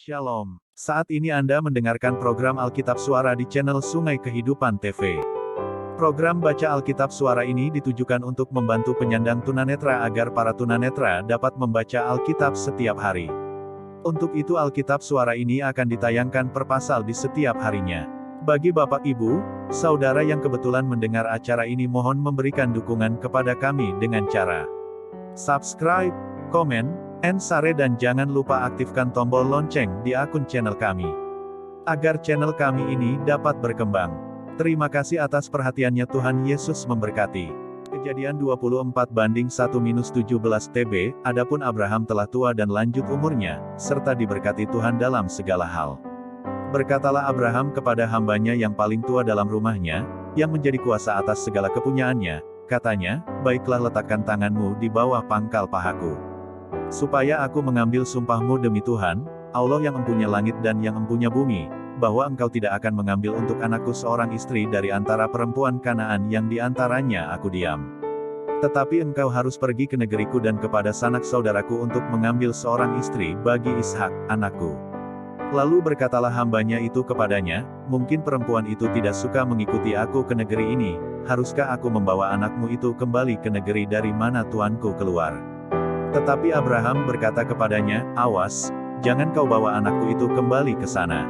Shalom. Saat ini Anda mendengarkan program Alkitab Suara di channel Sungai Kehidupan TV. Program Baca Alkitab Suara ini ditujukan untuk membantu penyandang tunanetra agar para tunanetra dapat membaca Alkitab setiap hari. Untuk itu Alkitab Suara ini akan ditayangkan per pasal di setiap harinya. Bagi Bapak Ibu, Saudara yang kebetulan mendengar acara ini mohon memberikan dukungan kepada kami dengan cara subscribe, komen, and share dan jangan lupa aktifkan tombol lonceng di akun channel kami. Agar channel kami ini dapat berkembang. Terima kasih atas perhatiannya, Tuhan Yesus memberkati. Kejadian 24:1-17 TB, adapun Abraham telah tua dan lanjut umurnya, serta diberkati Tuhan dalam segala hal. Berkatalah Abraham kepada hambanya yang paling tua dalam rumahnya, yang menjadi kuasa atas segala kepunyaannya, katanya, baiklah letakkan tanganmu di bawah pangkal pahaku. Supaya aku mengambil sumpahmu demi Tuhan, Allah yang empunya langit dan yang empunya bumi, bahwa engkau tidak akan mengambil untuk anakku seorang istri dari antara perempuan Kanaan yang di antaranya aku diam. Tetapi engkau harus pergi ke negeriku dan kepada sanak saudaraku untuk mengambil seorang istri bagi Ishak, anakku. Lalu berkatalah hambanya itu kepadanya, mungkin perempuan itu tidak suka mengikuti aku ke negeri ini, haruskah aku membawa anakmu itu kembali ke negeri dari mana tuanku keluar? Tetapi Abraham berkata kepadanya, awas, jangan kau bawa anakku itu kembali ke sana.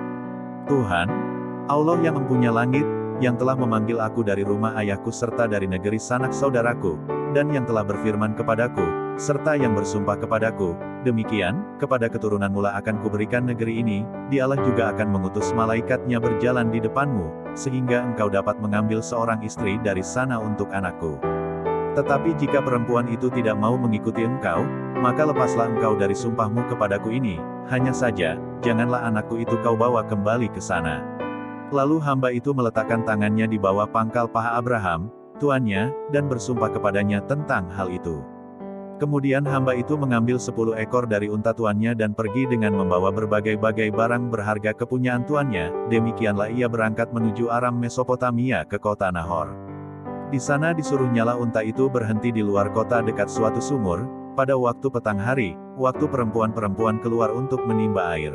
Tuhan, Allah yang empunya langit, yang telah memanggil aku dari rumah ayahku serta dari negeri sanak saudaraku, dan yang telah berfirman kepadaku, serta yang bersumpah kepadaku, demikian, kepada keturunan mula akan kuberikan negeri ini, dialah juga akan mengutus malaikatnya berjalan di depanmu, sehingga engkau dapat mengambil seorang istri dari sana untuk anakku. Tetapi jika perempuan itu tidak mau mengikuti engkau, maka lepaslah engkau dari sumpahmu kepadaku ini, hanya saja, janganlah anakku itu kau bawa kembali ke sana. Lalu hamba itu meletakkan tangannya di bawah pangkal paha Abraham, tuannya, dan bersumpah kepadanya tentang hal itu. Kemudian hamba itu mengambil 10 ekor dari unta tuannya dan pergi dengan membawa berbagai-bagai barang berharga kepunyaan tuannya, demikianlah ia berangkat menuju Aram Mesopotamia ke kota Nahor. Di sana disuruhnyalah unta itu berhenti di luar kota dekat suatu sumur, pada waktu petang hari, waktu perempuan-perempuan keluar untuk menimba air.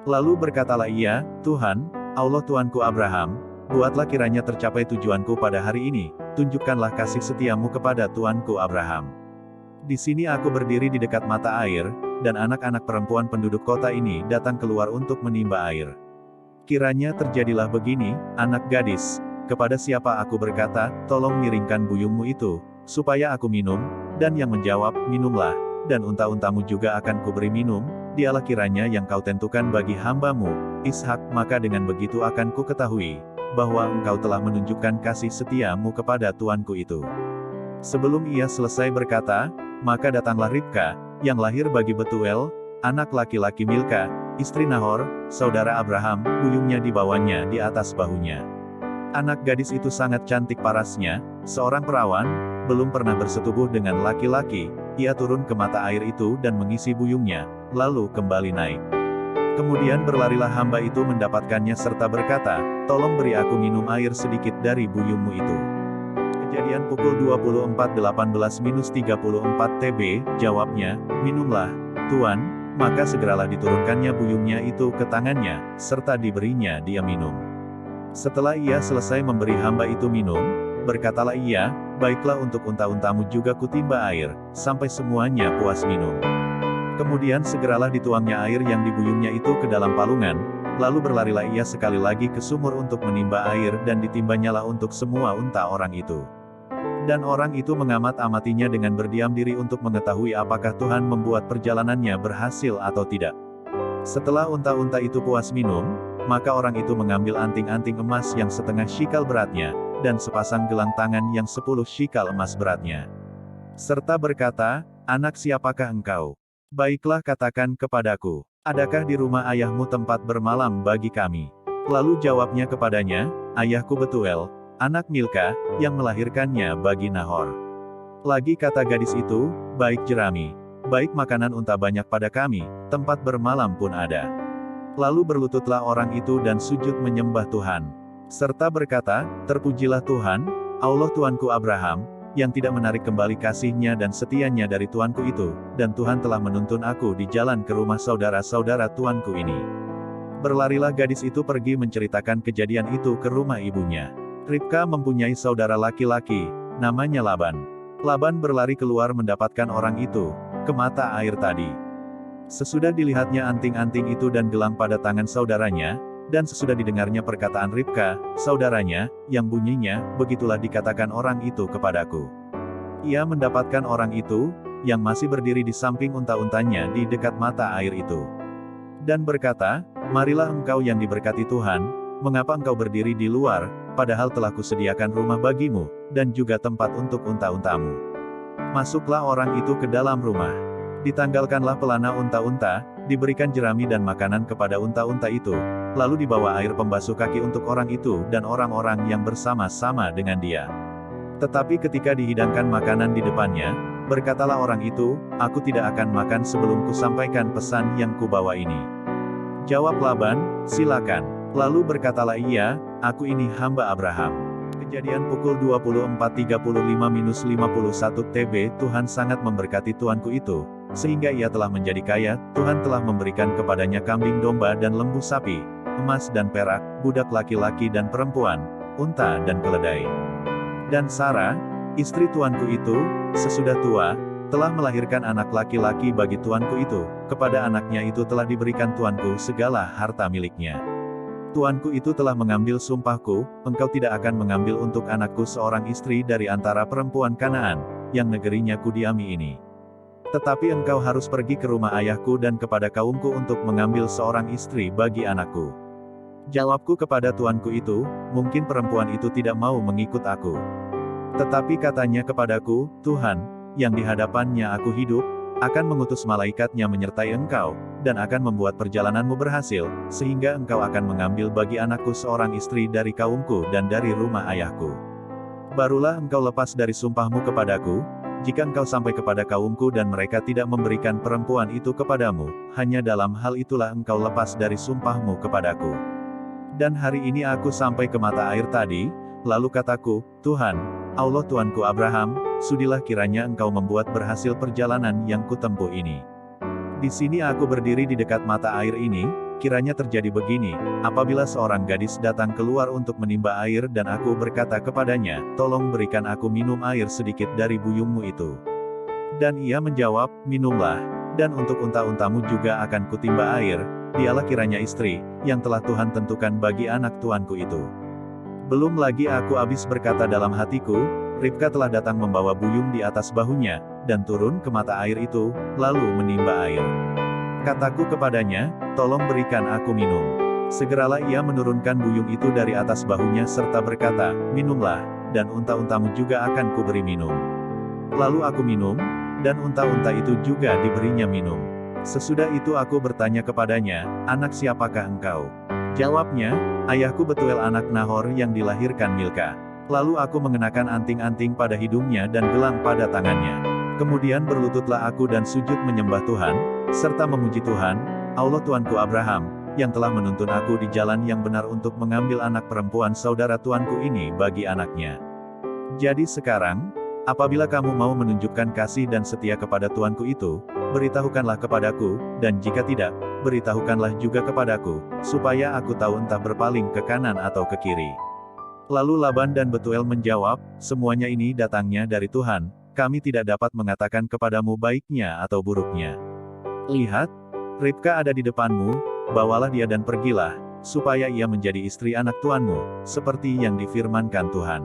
Lalu berkatalah ia, Tuhan, Allah Tuanku Abraham, buatlah kiranya tercapai tujuanku pada hari ini, tunjukkanlah kasih setiamu kepada Tuanku Abraham. Di sini aku berdiri di dekat mata air, dan anak-anak perempuan penduduk kota ini datang keluar untuk menimba air. Kiranya terjadilah begini, anak gadis, kepada siapa aku berkata, tolong miringkan buyungmu itu, supaya aku minum, dan yang menjawab, minumlah, dan unta-untamu juga akan kuberi minum, dialah kiranya yang kau tentukan bagi hambamu, Ishak, maka dengan begitu akan ku ketahui, bahwa engkau telah menunjukkan kasih setiamu kepada tuanku itu. Sebelum ia selesai berkata, maka datanglah Ribka, yang lahir bagi Betuel, anak laki-laki Milka, istri Nahor, saudara Abraham, buyungnya dibawanya di atas bahunya. Anak gadis itu sangat cantik parasnya, seorang perawan, belum pernah bersetubuh dengan laki-laki, ia turun ke mata air itu dan mengisi buyungnya, lalu kembali naik. Kemudian berlarilah hamba itu mendapatkannya serta berkata, tolong beri aku minum air sedikit dari buyungmu itu. Kejadian pukul 24:18-34 TB, jawabnya, minumlah, Tuan, maka segeralah diturunkannya buyungnya itu ke tangannya, serta diberinya dia minum. Setelah ia selesai memberi hamba itu minum, berkatalah ia, baiklah untuk unta-untamu juga kutimba air, sampai semuanya puas minum. Kemudian segeralah dituangnya air yang di buyungnya itu ke dalam palungan, lalu berlarilah ia sekali lagi ke sumur untuk menimba air dan ditimbanyalah untuk semua unta orang itu. Dan orang itu mengamat-amatinya dengan berdiam diri untuk mengetahui apakah Tuhan membuat perjalanannya berhasil atau tidak. Setelah unta-unta itu puas minum, maka orang itu mengambil anting-anting emas yang setengah shikal beratnya, dan sepasang gelang tangan yang 10 shikal emas beratnya. Serta berkata, anak siapakah engkau? Baiklah katakan kepadaku, adakah di rumah ayahmu tempat bermalam bagi kami? Lalu jawabnya kepadanya, ayahku Betuel, anak Milka, yang melahirkannya bagi Nahor. Lagi kata gadis itu, baik jerami, baik makanan unta banyak pada kami, tempat bermalam pun ada. Lalu berlututlah orang itu dan sujud menyembah Tuhan. Serta berkata, terpujilah Tuhan, Allah Tuanku Abraham, yang tidak menarik kembali kasihnya dan setianya dari tuanku itu, dan Tuhan telah menuntun aku di jalan ke rumah saudara-saudara tuanku ini. Berlarilah gadis itu pergi menceritakan kejadian itu ke rumah ibunya. Ribka mempunyai saudara laki-laki, namanya Laban. Laban berlari keluar mendapatkan orang itu, ke mata air tadi. Sesudah dilihatnya anting-anting itu dan gelang pada tangan saudaranya, dan sesudah didengarnya perkataan Ribka, saudaranya, yang bunyinya, begitulah dikatakan orang itu kepadaku. Ia mendapatkan orang itu, yang masih berdiri di samping unta-untanya di dekat mata air itu. Dan berkata, marilah engkau yang diberkati Tuhan, mengapa engkau berdiri di luar, padahal telah kusediakan rumah bagimu, dan juga tempat untuk unta-untamu. Masuklah orang itu ke dalam rumah. Ditanggalkanlah pelana unta-unta, diberikan jerami dan makanan kepada unta-unta itu, lalu dibawa air pembasuh kaki untuk orang itu dan orang-orang yang bersama-sama dengan dia. Tetapi ketika dihidangkan makanan di depannya, berkatalah orang itu, aku tidak akan makan sebelum kusampaikan pesan yang kubawa ini. Jawab Laban, silakan. Lalu berkatalah ia, aku ini hamba Abraham. Kejadian pukul 24.35-51 TB. Tuhan sangat memberkati tuanku itu, sehingga ia telah menjadi kaya. Tuhan telah memberikan kepadanya kambing domba dan lembu sapi, emas dan perak, budak laki-laki dan perempuan, unta dan keledai. Dan Sarah, istri tuanku itu, sesudah tua, telah melahirkan anak laki-laki bagi tuanku itu. Kepada anaknya itu telah diberikan tuanku segala harta miliknya. Tuanku itu telah mengambil sumpahku, engkau tidak akan mengambil untuk anakku seorang istri dari antara perempuan Kanaan, yang negerinya kudiami ini. Tetapi engkau harus pergi ke rumah ayahku dan kepada kaumku untuk mengambil seorang istri bagi anakku. Jawabku kepada tuanku itu, mungkin perempuan itu tidak mau mengikut aku. Tetapi katanya kepadaku, Tuhan, yang di hadapannya aku hidup, akan mengutus malaikatnya menyertai engkau, dan akan membuat perjalananmu berhasil, sehingga engkau akan mengambil bagi anakku seorang istri dari kaumku dan dari rumah ayahku. Barulah engkau lepas dari sumpahmu kepadaku, jika engkau sampai kepada kaumku dan mereka tidak memberikan perempuan itu kepadamu, hanya dalam hal itulah engkau lepas dari sumpahmu kepadaku. Dan hari ini aku sampai ke mata air tadi, lalu kataku, Tuhan, Allah Tuanku Abraham, sudilah kiranya engkau membuat berhasil perjalanan yang kutempuh ini. Di sini aku berdiri di dekat mata air ini, kiranya terjadi begini, apabila seorang gadis datang keluar untuk menimba air dan aku berkata kepadanya, tolong berikan aku minum air sedikit dari buyungmu itu. Dan ia menjawab, minumlah, dan untuk unta-untamu juga akan kutimba air, dialah kiranya istri, yang telah Tuhan tentukan bagi anak tuanku itu. Belum lagi aku habis berkata dalam hatiku, Ribka telah datang membawa buyung di atas bahunya, dan turun ke mata air itu, lalu menimba air. Kataku kepadanya, tolong berikan aku minum. Segeralah ia menurunkan buyung itu dari atas bahunya serta berkata, minumlah, dan unta-untamu juga akan kuberi minum. Lalu aku minum, dan unta-unta itu juga diberinya minum. Sesudah itu aku bertanya kepadanya, anak siapakah engkau? Jawabnya, ayahku Betuel anak Nahor yang dilahirkan Milka. Lalu aku mengenakan anting-anting pada hidungnya dan gelang pada tangannya. Kemudian berlututlah aku dan sujud menyembah Tuhan, serta memuji Tuhan, Allah Tuanku Abraham, yang telah menuntun aku di jalan yang benar untuk mengambil anak perempuan saudara tuanku ini bagi anaknya. Jadi sekarang, apabila kamu mau menunjukkan kasih dan setia kepada tuanku itu, beritahukanlah kepadaku, dan jika tidak, beritahukanlah juga kepadaku, supaya aku tahu entah berpaling ke kanan atau ke kiri. Lalu Laban dan Betuel menjawab, semuanya ini datangnya dari Tuhan, kami tidak dapat mengatakan kepadamu baiknya atau buruknya. Lihat, Ribka ada di depanmu, bawalah dia dan pergilah, supaya ia menjadi istri anak tuanmu, seperti yang difirmankan Tuhan.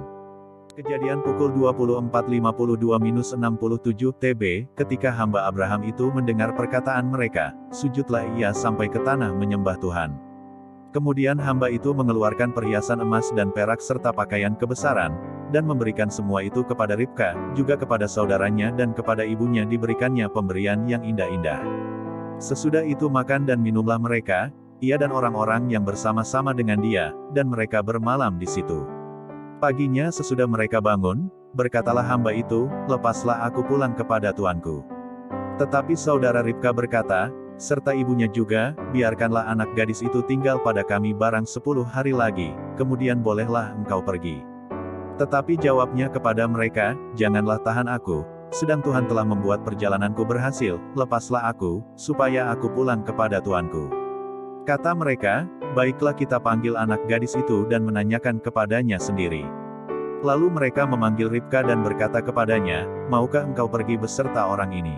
Kejadian pukul 24.52-67 TB, ketika hamba Abraham itu mendengar perkataan mereka, sujudlah ia sampai ke tanah menyembah Tuhan. Kemudian hamba itu mengeluarkan perhiasan emas dan perak serta pakaian kebesaran, dan memberikan semua itu kepada Ribka, juga kepada saudaranya dan kepada ibunya diberikannya pemberian yang indah-indah. Sesudah itu makan dan minumlah mereka, ia dan orang-orang yang bersama-sama dengan dia, dan mereka bermalam di situ. Paginya sesudah mereka bangun, berkatalah hamba itu, lepaslah aku pulang kepada tuanku. Tetapi saudara Ribka berkata, serta ibunya juga, biarkanlah anak gadis itu tinggal pada kami barang 10 hari lagi, kemudian bolehlah engkau pergi. Tetapi jawabnya kepada mereka, "Janganlah tahan aku, sedang Tuhan telah membuat perjalananku berhasil, lepaslah aku, supaya aku pulang kepada tuanku." Kata mereka, "Baiklah, kita panggil anak gadis itu dan menanyakan kepadanya sendiri." Lalu mereka memanggil Ribka dan berkata kepadanya, "Maukah engkau pergi beserta orang ini?"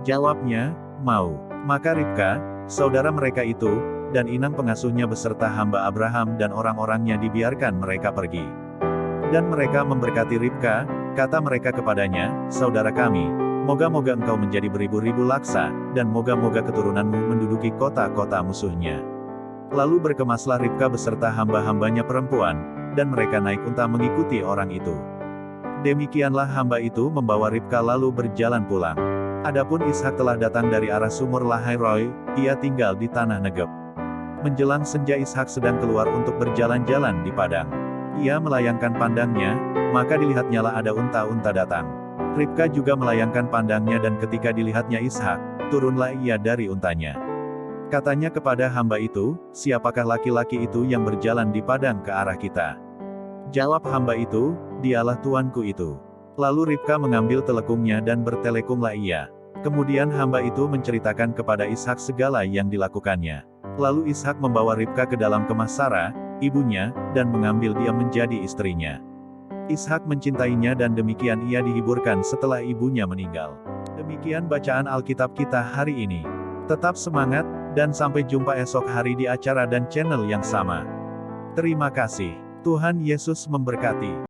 Jawabnya, "Mau." Maka Ribka, saudara mereka itu, dan inang pengasuhnya beserta hamba Abraham dan orang-orangnya dibiarkan mereka pergi. Dan mereka memberkati Ribka, kata mereka kepadanya, "Saudara kami, moga-moga engkau menjadi beribu-ribu laksa, dan moga-moga keturunanmu menduduki kota-kota musuhnya." Lalu berkemaslah Ribka beserta hamba-hambanya perempuan, dan mereka naik unta mengikuti orang itu. Demikianlah hamba itu membawa Ribka lalu berjalan pulang. Adapun Ishak telah datang dari arah sumur Lahai-roi, ia tinggal di tanah Negeb. Menjelang senja Ishak sedang keluar untuk berjalan-jalan di padang. Ia melayangkan pandangnya, maka dilihatnyalah ada unta-unta datang. Ribka juga melayangkan pandangnya dan ketika dilihatnya Ishak, turunlah ia dari untanya. Katanya kepada hamba itu, "Siapakah laki-laki itu yang berjalan di padang ke arah kita?" Jawab hamba itu, "Dialah tuanku itu." Lalu Ribka mengambil telekungnya dan bertelekunglah ia. Kemudian hamba itu menceritakan kepada Ishak segala yang dilakukannya. Lalu Ishak membawa Ribka ke dalam kemah Sara, ibunya, dan mengambil dia menjadi istrinya. Ishak mencintainya dan demikian ia dihiburkan setelah ibunya meninggal. Demikian bacaan Alkitab kita hari ini. Tetap semangat, dan sampai jumpa esok hari di acara dan channel yang sama. Terima kasih. Tuhan Yesus memberkati.